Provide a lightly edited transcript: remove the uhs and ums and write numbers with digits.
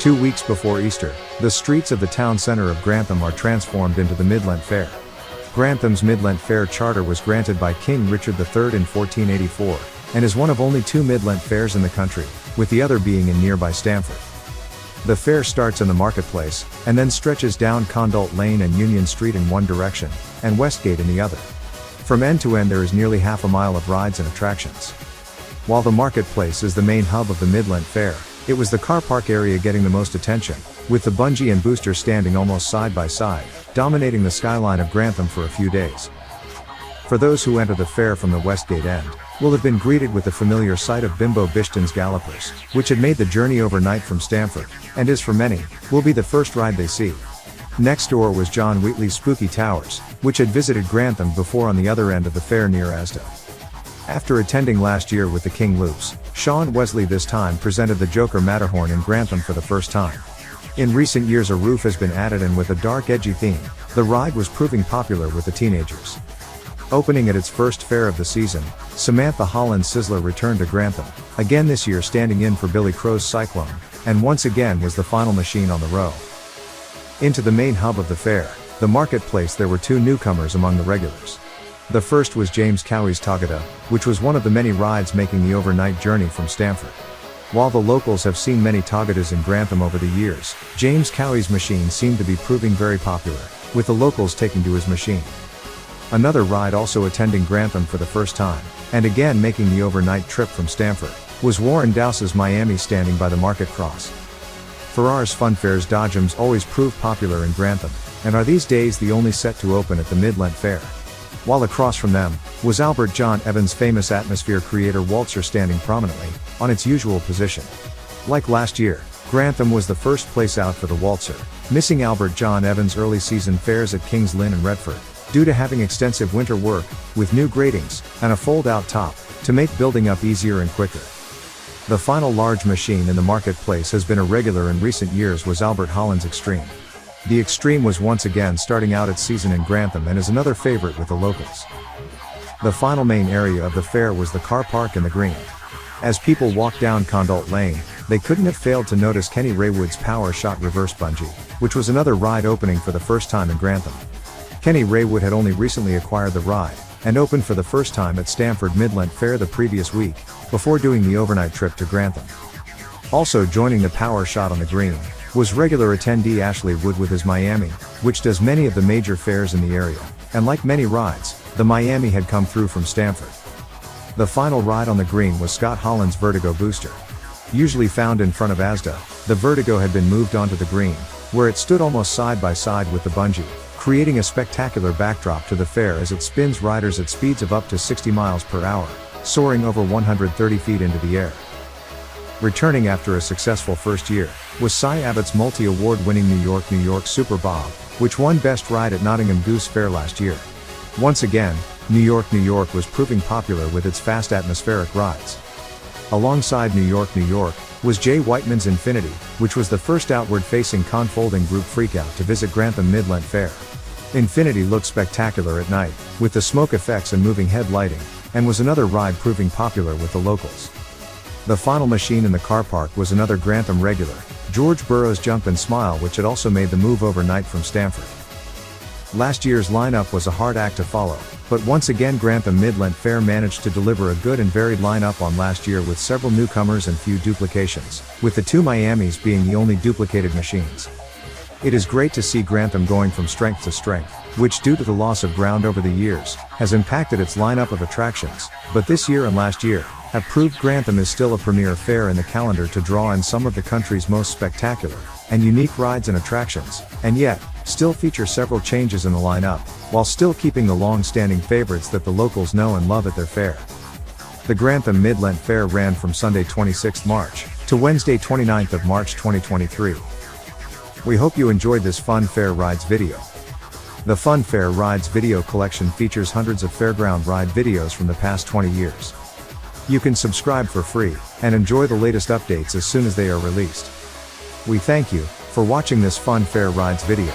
2 weeks before Easter, the streets of the town center of Grantham are transformed into the Mid-Lent Fair. Grantham's Mid-Lent Fair charter was granted by King Richard III in 1484, and is one of only 2 Mid-Lent Fairs in the country, with the other being in nearby Stamford. The fair starts in the marketplace, and then stretches down Conduit Lane and Union Street in one direction, and Westgate in the other. From end to end there is nearly half a mile of rides and attractions. While the marketplace is the main hub of the Mid-Lent Fair, it was the car park area getting the most attention, with the bungee and booster standing almost side by side, dominating the skyline of Grantham for a few days. For those who enter the fair from the Westgate end, will have been greeted with the familiar sight of Bimbo Bishtons Gallopers, which had made the journey overnight from Stamford, and is for many, will be the first ride they see. Next door was John Wheatley's Spooky Towers, which had visited Grantham before on the other end of the fair near Asda. After attending last year with the King Loops, Shaun Wesley this time presented the Joker Matterhorn in Grantham for the first time. In recent years a roof has been added, and with a dark edgy theme, the ride was proving popular with the teenagers. Opening at its first fair of the season, Samantha Holland's Sizzler returned to Grantham, again this year standing in for Billy Crow's Cyclone, and once again was the final machine on the row. Into the main hub of the fair, the marketplace, there were 2 newcomers among the regulars. The first was James Cowie's Tagada, which was one of the many rides making the overnight journey from Stamford. While the locals have seen many Tagadas in Grantham over the years, James Cowie's machine seemed to be proving very popular, with the locals taking to his machine. Another ride also attending Grantham for the first time, and again making the overnight trip from Stamford, was Warren Dowse's Miami standing by the Market Cross. Ferrar's Funfairs Dodgems always prove popular in Grantham, and are these days the only set to open at the Mid-Lent Fair. While across from them, was Albert John Evans' famous atmosphere creator Waltzer standing prominently, on its usual position. Like last year, Grantham was the first place out for the Waltzer, missing Albert John Evans' early season fairs at King's Lynn and Redford, due to having extensive winter work, with new gratings, and a fold-out top, to make building up easier and quicker. The final large machine in the marketplace has been a regular in recent years was Albert Holland's Extreme. The Extreme was once again starting out its season in Grantham and is another favorite with the locals. The final main area of the fair was the car park and the green. As people walked down Conduit Lane, they couldn't have failed to notice Kenny Raywood's Powershot reverse bungee, which was another ride opening for the first time in Grantham. Kenny Raywood had only recently acquired the ride, and opened for the first time at Stamford Mid-Lent Fair the previous week, before doing the overnight trip to Grantham. Also joining the Powershot on the green, was regular attendee Ashley Wood with his Miami, which does many of the major fairs in the area, and like many rides, the Miami had come through from Stamford. The final ride on the green was Scott Holland's Vertigo booster. Usually found in front of Asda, the Vertigo had been moved onto the green, where it stood almost side by side with the bungee, creating a spectacular backdrop to the fair as it spins riders at speeds of up to 60 miles per hour, soaring over 130 feet into the air. Returning after a successful first year, was Abbott's multi-award-winning New York Superbob, which won Best Ride at Nottingham Goose Fair last year. Once again, New York was proving popular with its fast atmospheric rides. Alongside New York was Weightmans Infinity, which was the first outward-facing confolding group freakout to visit Grantham Mid-Lent Fair. Infinity looked spectacular at night, with the smoke effects and moving head lighting, and was another ride proving popular with the locals. The final machine in the car park was another Grantham regular, George Burrows' Jump and Smile, which had also made the move overnight from Stamford. Last year's lineup was a hard act to follow, but once again Grantham Mid-Lent Fair managed to deliver a good and varied lineup on last year with several newcomers and few duplications, with the 2 Miamis being the only duplicated machines. It is great to see Grantham going from strength to strength, which due to the loss of ground over the years, has impacted its lineup of attractions, but this year and last year, have proved Grantham is still a premier fair in the calendar to draw in some of the country's most spectacular, and unique rides and attractions, and yet, still feature several changes in the lineup, while still keeping the long-standing favorites that the locals know and love at their fair. The Grantham Mid-Lent Fair ran from Sunday 26 March, to Wednesday 29th of March 2023. We hope you enjoyed this Fun Fair Rides video. The Fun Fair Rides video collection features hundreds of fairground ride videos from the past 20 years. You can subscribe for free, and enjoy the latest updates as soon as they are released. We thank you for watching this Fun Fair Rides video.